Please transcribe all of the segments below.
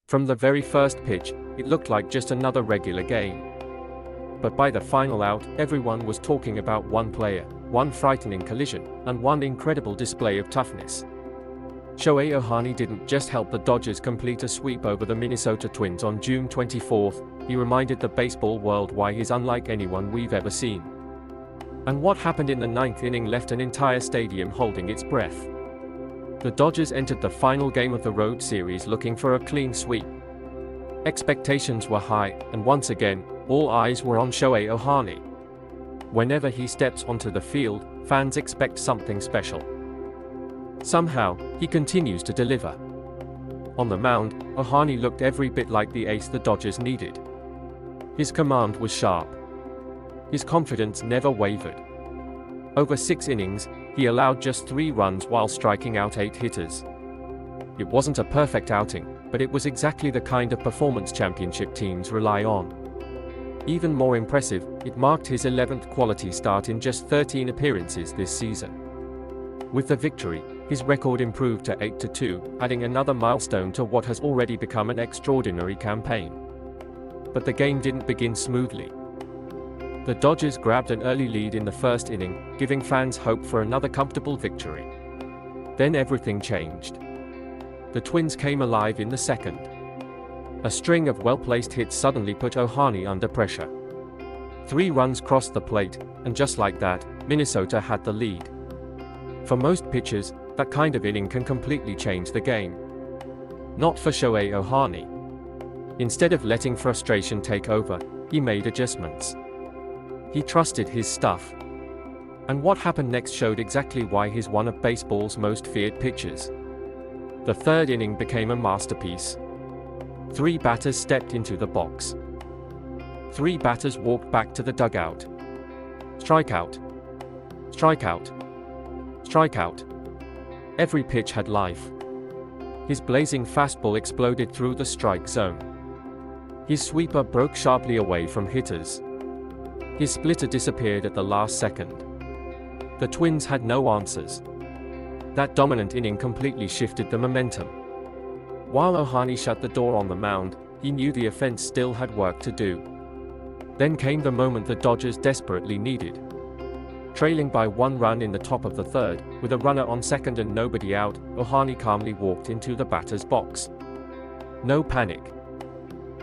From the very first pitch, it looked like just another regular game. But by the final out, everyone was talking about one player, one frightening collision, and one incredible display of toughness. Shohei Ohtani didn't just help the Dodgers complete a sweep over the Minnesota Twins on June 24, he reminded the baseball world why he's unlike anyone we've ever seen. And what happened in the ninth inning left an entire stadium holding its breath. The Dodgers entered the final game of the road series looking for a clean sweep. Expectations were high, and once again, all eyes were on Shohei Ohtani. Whenever he steps onto the field, fans expect something special. Somehow, he continues to deliver. On the mound, Ohtani looked every bit like the ace the Dodgers needed. His command was sharp. His confidence never wavered. Over 6 innings, he allowed just 3 runs while striking out 8 hitters. It wasn't a perfect outing, but it was exactly the kind of performance championship teams rely on. Even more impressive, it marked his 11th quality start in just 13 appearances this season. With the victory, his record improved to 8-2, adding another milestone to what has already become an extraordinary campaign. But the game didn't begin smoothly. The Dodgers grabbed an early lead in the first inning, giving fans hope for another comfortable victory. Then everything changed. The Twins came alive in the second. A string of well-placed hits suddenly put Ohtani under pressure. 3 runs crossed the plate, and just like that, Minnesota had the lead. For most pitchers, that kind of inning can completely change the game. Not for Shohei Ohtani. Instead of letting frustration take over, he made adjustments. He trusted his stuff. And what happened next showed exactly why he's one of baseball's most feared pitchers. The third inning became a masterpiece. 3 batters stepped into the box. 3 batters walked back to the dugout. Strikeout. Strikeout. Strikeout. Every pitch had life. His blazing fastball exploded through the strike zone. His sweeper broke sharply away from hitters. His splitter disappeared at the last second. The Twins had no answers. That dominant inning completely shifted the momentum. While Ohtani shut the door on the mound, he knew the offense still had work to do. Then came the moment the Dodgers desperately needed. Trailing by 1 run in the top of the third, with a runner on second and nobody out, Ohtani calmly walked into the batter's box. No panic.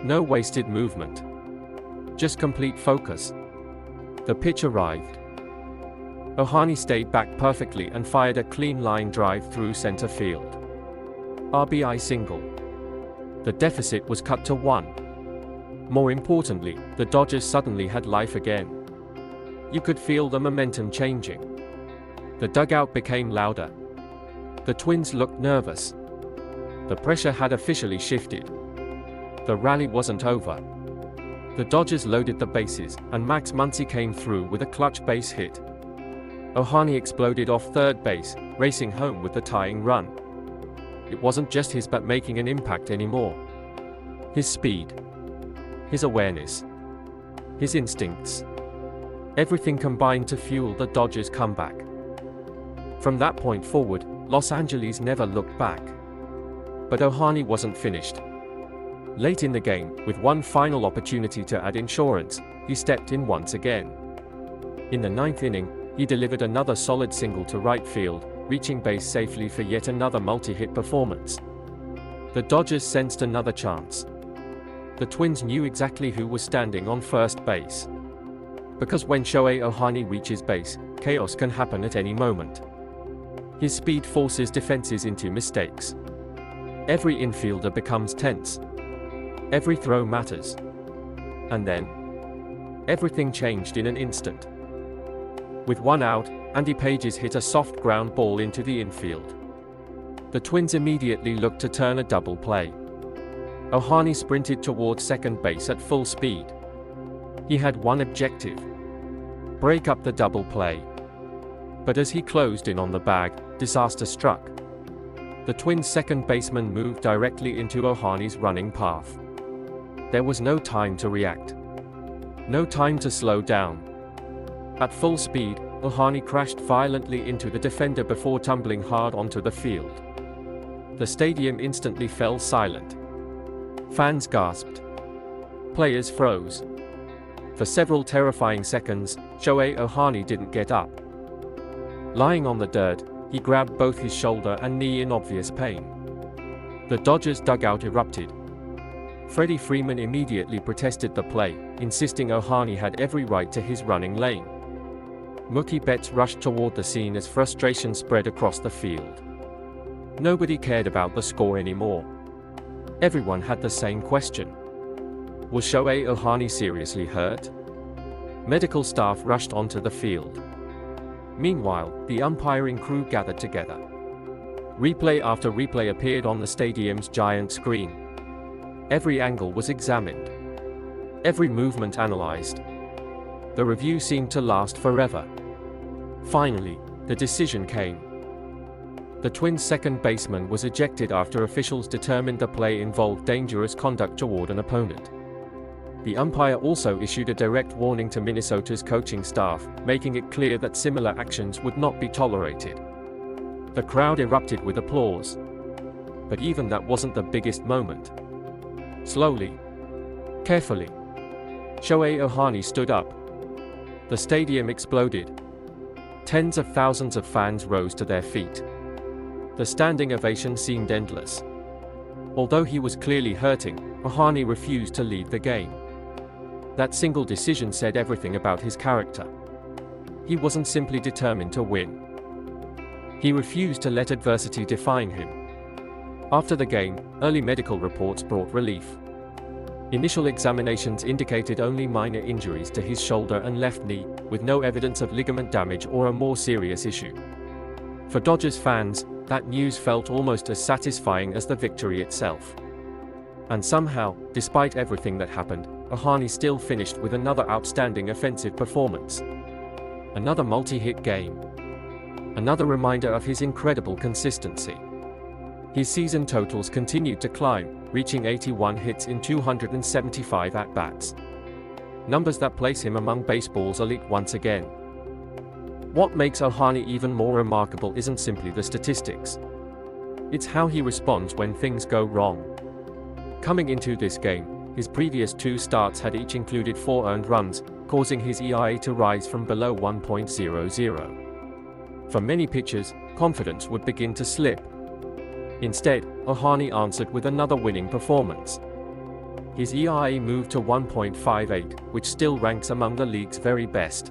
No wasted movement. Just complete focus. The pitch arrived. Ohtani stayed back perfectly and fired a clean line drive through center field. RBI single. The deficit was cut to 1. More importantly, the Dodgers suddenly had life again. You could feel the momentum changing. The dugout became louder. The Twins looked nervous. The pressure had officially shifted. The rally wasn't over. The Dodgers loaded the bases, and Max Muncy came through with a clutch base hit. Ohtani exploded off third base, racing home with the tying run. It wasn't just his bat making an impact anymore. His speed. His awareness. His instincts. Everything combined to fuel the Dodgers' comeback. From that point forward, Los Angeles never looked back. But Ohtani wasn't finished. Late in the game, with one final opportunity to add insurance, he stepped in once again. In the 9th inning, he delivered another solid single to right field, reaching base safely for yet another multi-hit performance. The Dodgers sensed another chance. The Twins knew exactly who was standing on first base. Because when Shohei Ohtani reaches base, chaos can happen at any moment. His speed forces defenses into mistakes. Every infielder becomes tense. Every throw matters. And then, everything changed in an instant. With 1 out, Andy Pages hit a soft ground ball into the infield. The Twins immediately looked to turn a double play. Ohtani sprinted towards second base at full speed. He had one objective: break up the double play. But as he closed in on the bag, disaster struck. The Twins' second baseman moved directly into Ohtani's running path. There was no time to react. No time to slow down. At full speed, Ohtani crashed violently into the defender before tumbling hard onto the field. The stadium instantly fell silent. Fans gasped. Players froze. For several terrifying seconds, Shohei Ohtani didn't get up. Lying on the dirt, he grabbed both his shoulder and knee in obvious pain. The Dodgers dugout erupted. Freddie Freeman immediately protested the play, insisting Ohtani had every right to his running lane. Mookie Betts rushed toward the scene as frustration spread across the field. Nobody cared about the score anymore. Everyone had the same question. Was Shohei Ohtani seriously hurt? Medical staff rushed onto the field. Meanwhile, the umpiring crew gathered together. Replay after replay appeared on the stadium's giant screen. Every angle was examined. Every movement analyzed. The review seemed to last forever. Finally, the decision came. The Twins' second baseman was ejected after officials determined the play involved dangerous conduct toward an opponent. The umpire also issued a direct warning to Minnesota's coaching staff, making it clear that similar actions would not be tolerated. The crowd erupted with applause. But even that wasn't the biggest moment. Slowly, carefully, Shohei Ohtani stood up. The stadium exploded. Tens of thousands of fans rose to their feet. The standing ovation seemed endless. Although he was clearly hurting, Ohtani refused to leave the game. That single decision said everything about his character. He wasn't simply determined to win. He refused to let adversity define him. After the game, early medical reports brought relief. Initial examinations indicated only minor injuries to his shoulder and left knee, with no evidence of ligament damage or a more serious issue. For Dodgers fans, that news felt almost as satisfying as the victory itself. And somehow, despite everything that happened, Ohtani still finished with another outstanding offensive performance. Another multi-hit game. Another reminder of his incredible consistency. His season totals continued to climb, reaching 81 hits in 275 at-bats. Numbers that place him among baseball's elite once again. What makes Ohtani even more remarkable isn't simply the statistics. It's how he responds when things go wrong. Coming into this game, his previous two starts had each included 4 earned runs, causing his ERA to rise from below 1.00. For many pitchers, confidence would begin to slip. Instead, Ohtani answered with another winning performance. His ERA moved to 1.58, which still ranks among the league's very best.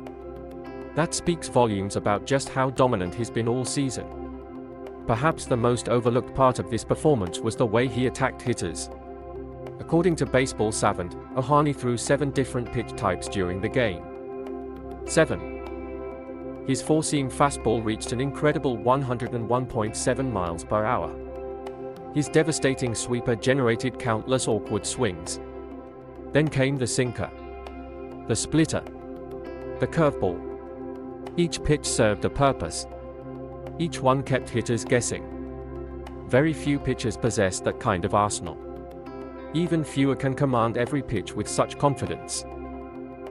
That speaks volumes about just how dominant he's been all season. Perhaps the most overlooked part of this performance was the way he attacked hitters. According to Baseball Savant, Ohtani threw 7 different pitch types during the game. 7. His four-seam fastball reached an incredible 101.7 miles per hour. His devastating sweeper generated countless awkward swings. Then came the sinker, the splitter, the curveball. Each pitch served a purpose. Each one kept hitters guessing. Very few pitchers possess that kind of arsenal. Even fewer can command every pitch with such confidence.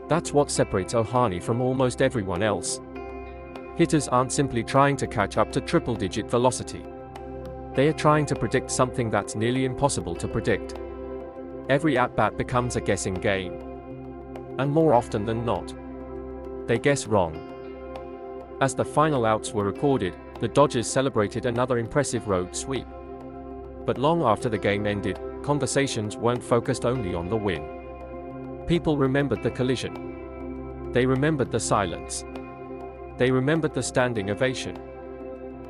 That's what separates Ohtani from almost everyone else. Hitters aren't simply trying to catch up to triple-digit velocity. They are trying to predict something that's nearly impossible to predict. Every at-bat becomes a guessing game. And more often than not, they guess wrong. As the final outs were recorded, the Dodgers celebrated another impressive road sweep. But long after the game ended, conversations weren't focused only on the win. People remembered the collision. They remembered the silence. They remembered the standing ovation.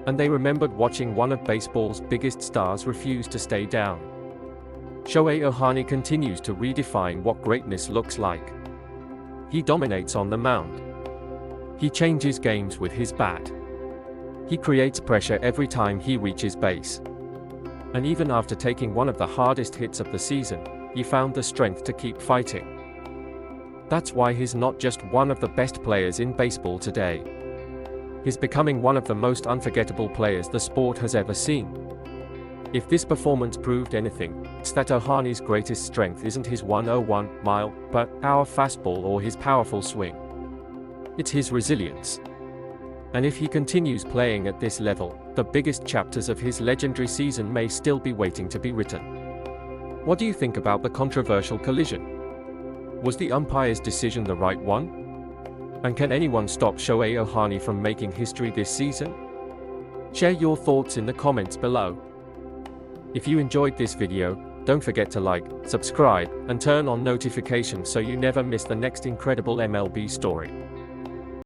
And they remembered watching one of baseball's biggest stars refuse to stay down. Shohei Ohtani continues to redefine what greatness looks like. He dominates on the mound. He changes games with his bat. He creates pressure every time he reaches base. And even after taking one of the hardest hits of the season, he found the strength to keep fighting. That's why he's not just one of the best players in baseball today. He's becoming one of the most unforgettable players the sport has ever seen. If this performance proved anything, it's that Ohtani's greatest strength isn't his 101-mile per hour fastball or his powerful swing. It's his resilience. And if he continues playing at this level, the biggest chapters of his legendary season may still be waiting to be written. What do you think about the controversial collision? Was the umpire's decision the right one? And can anyone stop Shohei Ohtani from making history this season? Share your thoughts in the comments below. If you enjoyed this video, don't forget to like, subscribe, and turn on notifications so you never miss the next incredible MLB story.